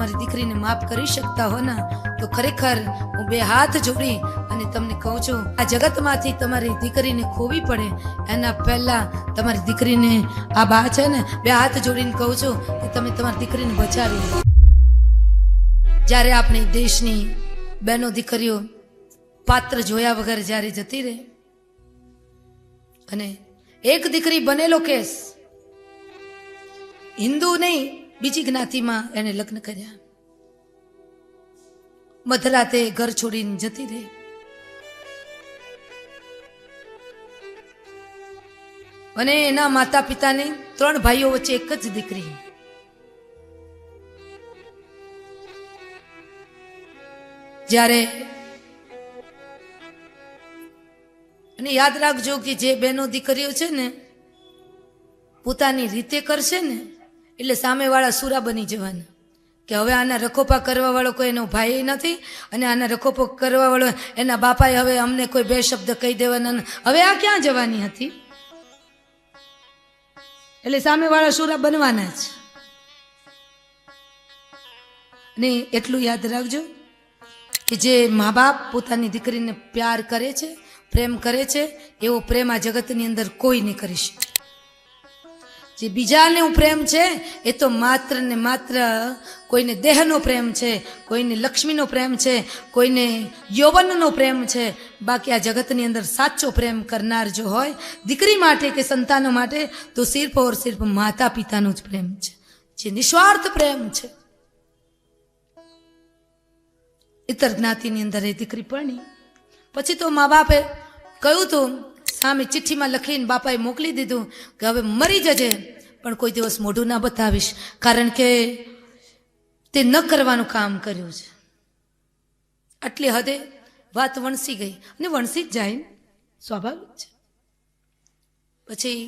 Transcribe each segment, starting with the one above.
તમારી દીકરીને માફ કરી શકતા હો ને તો ખરેખર હું બે હાથ જોડી અને તમને કહું છું, આ જગતમાંથી તમારી દીકરીને ખોવી પડે એના પહેલા તમારી દીકરીને, આ બા છે ને, બે હાથ જોડીને કહું છું કે તમે તમારી દીકરીને બચાવી લો. જ્યારે આપણી દેશની બહેનો દીકરીઓ પાત્ર જોયા વગર જ્યારે જતી રહે અને એક દીકરી બનેલો કેસ, હિન્દુ નહીં બીજી જ્ઞાતિમાં એને લગ્ન કર્યા, મધરાતે ઘર છોડીને જતી રહી. અને એના માતા પિતાને 3 ભાઈઓ વચ્ચે એક જ દીકરી. જ્યારે અને યાદ રાખજો કે જે બહેનો દીકરીઓ છે ને પોતાની રીતે કરશે ને એટલે સામેવાળા સુરા બની જવાના કે હવે આના રખોપા કરવા વાળો કોઈ એનો ભાઈ નથી અને આના રખોપો કરવા વાળો એના બાપાએ હવે અમને કોઈ 2 શબ્દ કહી દેવાના. હવે આ ક્યાં જવાની હતી? એટલે સામેવાળા સુરા બનવાના જ. ને એટલું યાદ રાખજો કે જે મા બાપ પોતાની દીકરીને પ્યાર કરે છે, પ્રેમ કરે છે, એવો પ્રેમ આ જગતની અંદર કોઈ નહીં કરી શકે. જે બીજાનો પ્રેમ છે એ તો માત્ર ને માત્ર કોઈને દેહનો પ્રેમ છે, કોઈને લક્ષ્મીનો પ્રેમ છે, કોઈને યૌવનનો પ્રેમ છે. બાકી આ જગતની અંદર સાચો પ્રેમ કરનાર જો હોય દીકરી માટે કે સંતાનો માટે તો સિર્ફ ઓર સિર્ફ માતા પિતાનો જ પ્રેમ છે, જે નિસ્વાર્થ પ્રેમ છે. ઇતર જ્ઞાતિની અંદર એ દીકરી પરણી પછી તો મા બાપે કહ્યું હતું, સામે ચિઠ્ઠીમાં લખીને બાપાએ મોકલી દીધું કે હવે મરી જજે પણ કોઈ દિવસ મોઢું ના બતાવીશ, કારણ કે તે ન કરવાનું કામ કર્યું છે. આટલી હદે વાત વણસી ગઈ અને વણસી જ જાય, સ્વાભાવિક છે. પછી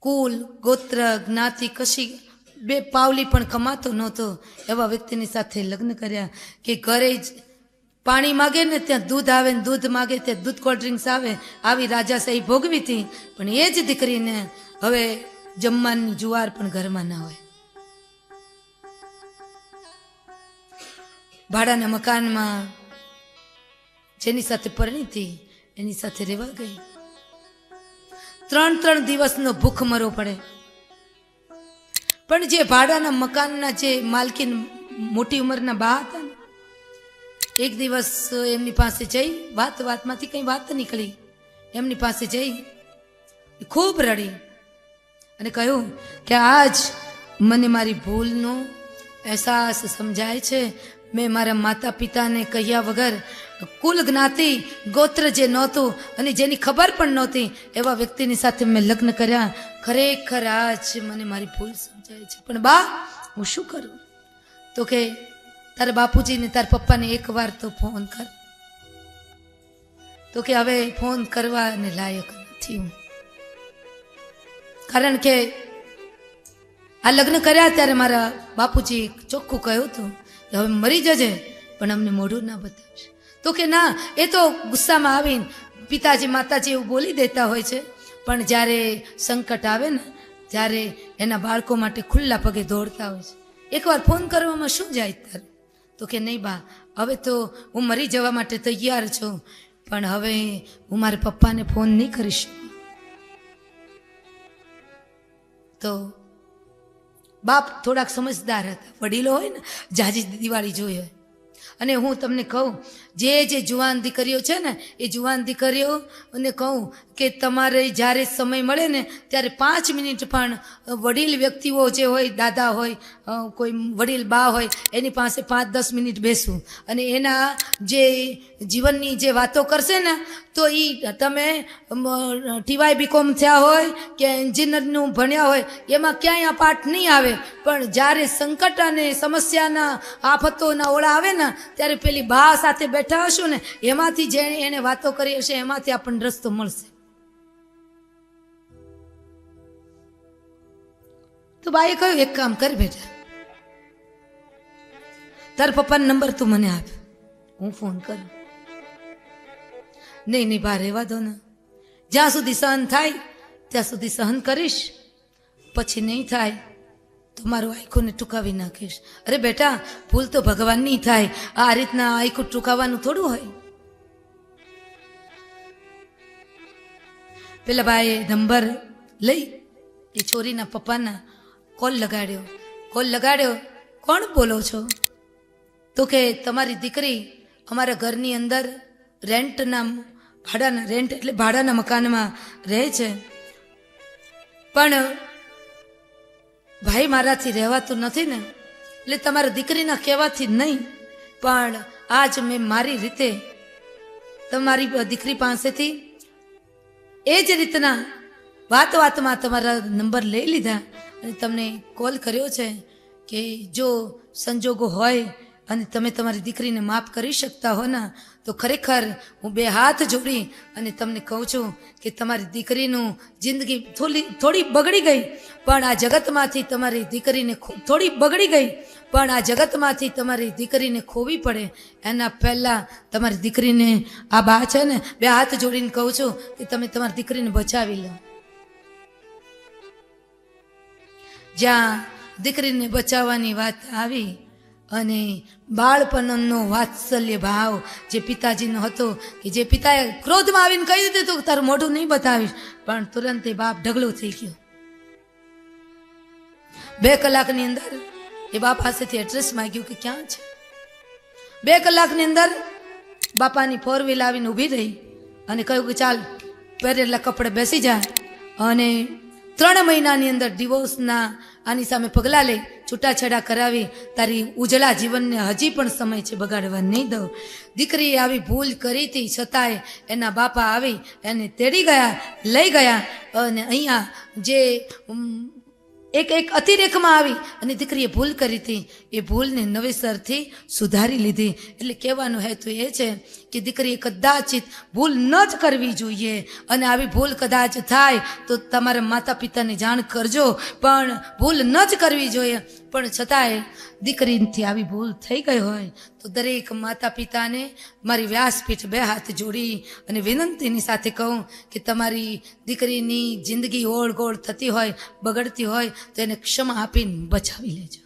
કુલ ગોત્ર જ્ઞાતિ કશી 2 પાવલી પણ કમાતો નહોતો એવા વ્યક્તિની સાથે લગ્ન કર્યા કે ઘરે જ પાણી માગે ને ત્યાં દૂધ આવે ને દૂધ માગે ત્યાં દૂધ કોલ્ડ ડ્રિંક્સ આવે, આવી રાજાશાહી ભોગવી હતી. પણ એ જ દીકરીને હવે જમવાની જુવાર પણ ઘરમાં ના હોય. ભાડાના મકાનમાં જેની સાથે પરણી હતી એની સાથે રહેવા ગઈ. 3 દિવસનો ભૂખમરો પડે. પણ જે ભાડાના મકાનના જે માલકીન મોટી ઉંમરના બા હતા ને, એક દિવસ એમની પાસે જઈ વાતમાંથી કઈ વાત નીકળી, એમની પાસે જઈ ખૂબ રડી અને કહ્યું કે આજ મને મારી ભૂલનો અહેસાસ સમજાય છે. મેં મારા માતા પિતાને કહ્યા વગર કુલ જ્ઞાતિ ગોત્ર જે નહોતું અને જેની ખબર પણ નહોતી એવા વ્યક્તિની સાથે મેં લગ્ન કર્યા. ખરેખર આજ મને મારી ભૂલ સમજાય છે. પણ બા હું શું કરું? તો કે તારા બાપુજીને તારા પપ્પાને એકવાર તો ફોન કર. તો કે હવે ફોન કરવાને લાયક નથી હું, કારણ કે આ લગ્ન કર્યા ત્યારે મારા બાપુજી ચોખ્ખું કહ્યું હતું કે હવે મરી જજે પણ અમને મોઢું ના બતાવશે. તો કે ના, એ તો ગુસ્સામાં આવીને પિતાજી માતાજી એવું બોલી દેતા હોય છે, પણ જ્યારે સંકટ આવે ને ત્યારે એના બાળકો માટે ખુલ્લા પગે દોડતા હોય છે. એકવાર ફોન કરવામાં શું જાય તારે? તો કે નહીં બા, હવે તો હું મરી જવા માટે તૈયાર છું પણ હવે હું મારા પપ્પાને ફોન નહીં કરીશ. તો બાપ થોડાક સમજદાર હતા, વડીલો હોય ને, જાજી દિવાળી જોઈ હોય. અને હું તમને કહું, જે જુવાન દીકરીઓ છે ને એ જુવાન દીકરીઓને કહું કે તમારે જ્યારે સમય મળે ને ત્યારે 5 મિનિટ પણ વડીલ વ્યક્તિઓ જે હોય, દાદા હોય, કોઈ વડીલ બા હોય, એની પાસે 5-10 મિનિટ બેસવું અને એના જે જીવનની જે વાતો કરશે ને તો એ તમે TY BCom થયા હોય કે એન્જિનિયરનું ભણ્યા હોય એમાં ક્યાંય આ પાઠ નહીં આવે. પણ જ્યારે સંકટ અને સમસ્યાના આફતોના ઓળા આવે ને ત્યારે પેલી બા સાથે બેઠા હશો ને એમાંથી જેણે એને વાતો કરી હશે એમાંથી આપણને રસ્તો મળશે. તો બાએ કહ્યું, એક કામ કર બેટા, તારા પપ્પાનો નંબર તું મને આપ, હું ફોન કરું. નહીં બા રહેવા દો ને, જ્યાં સુધી સહન થાય ત્યાં સુધી સહન કરીશ, પછી નહીં થાય તો મારું આંખોને ટૂંકાવી નાખીશ. અરે બેટા, ભૂલ તો ભગવાનની થાય, આ રીતના આંખું ટૂંકાવાનું થોડું હોય. પેલા ભાઈએ નંબર લઈ એ છોરીના પપ્પાના કોલ લગાડ્યો. કોણ બોલો છો? તો કે તમારી દીકરી અમારા ઘરની અંદર રેન્ટ એટલે ભાડાના મકાનમાં રહે છે, પણ ભાઈ મારાથી રહેવાતું નથી ને, એટલે તમારા દીકરીના કહેવાથી નહીં, પણ આજ મેં મારી રીતે તમારી દીકરી પાસેથી એ જ રીતના વાતમાં તમારા નંબર લઈ લીધા અને તમને કોલ કર્યો છે કે જો સંજોગો હોય અને તમે તમારી દીકરીને માફ કરી શકતા હો ને, તો ખરેખર હું બે હાથ જોડી અને તમને કહું છું કે તમારી દીકરીનું જિંદગી થોડી બગડી ગઈ, પણ આ જગતમાંથી તમારી દીકરીને થોડી બગડી ગઈ, પણ આ જગતમાંથી તમારી દીકરીને ખોવી પડે એના પહેલાં તમારી દીકરીને આ બા છે ને બે હાથ જોડીને કહું છું કે તમે તમારી દીકરીને બચાવી લો. જ્યાં દીકરીને બચાવવાની વાત આવી અને બાળપણનો વાત્સલ્ય ભાવ જે પિતાજીનો હતો, કે જે પિતાએ ક્રોધમાં આવીને કહી દીધું હતું કે તારું મોઢું નહીં બતાવીશ, પણ તુરંત એ બાપ ઢગલો થઈ ગયો. 2 કલાકની અંદર એ બાપ પાસેથી એડ્રેસ માંગ્યું કે ક્યાં છે. 2 કલાકની અંદર બાપાની 4 વ્હીલ આવીને ઊભી રહી અને કહ્યું કે ચાલ પહેરેલા કપડે બેસી જાય અને 3 મહિનાની અંદર ડિવોર્સના આની સામે પગલાં લઈ છૂટાછેડા કરાવી તારી ઉજળા જીવનને હજી પણ સમય છે, બગાડવા નહીં દઉં. દીકરીએ આવી ભૂલ કરી હતી છતાંય એના બાપા આવી એને તેડી ગયા, લઈ ગયા અને અહીંયા જે એક અતિરેકમાં આવી અને દીકરીએ ભૂલ કરી હતી એ ભૂલને નવેસરથી સુધારી લીધી. એટલે કહેવાનો હેતુ એ છે કે દીકરીએ કદાચિત ભૂલ ન જ કરવી જોઈએ અને આવી ભૂલ કદાચ થાય તો તમારા માતા પિતાને જાણ કરજો, પણ ભૂલ ન જ કરવી જોઈએ. પણ છતાંય દીકરીથી આવી ભૂલ થઈ ગઈ હોય તો દરેક માતા પિતાને મારી વ્યાસપીઠ 2 હાથ જોડી અને વિનંતીની સાથે કહું કે તમારી દીકરીની જિંદગી ઓળગોળ થતી હોય, બગડતી હોય તો એને ક્ષમા આપીને બચાવી લેજો.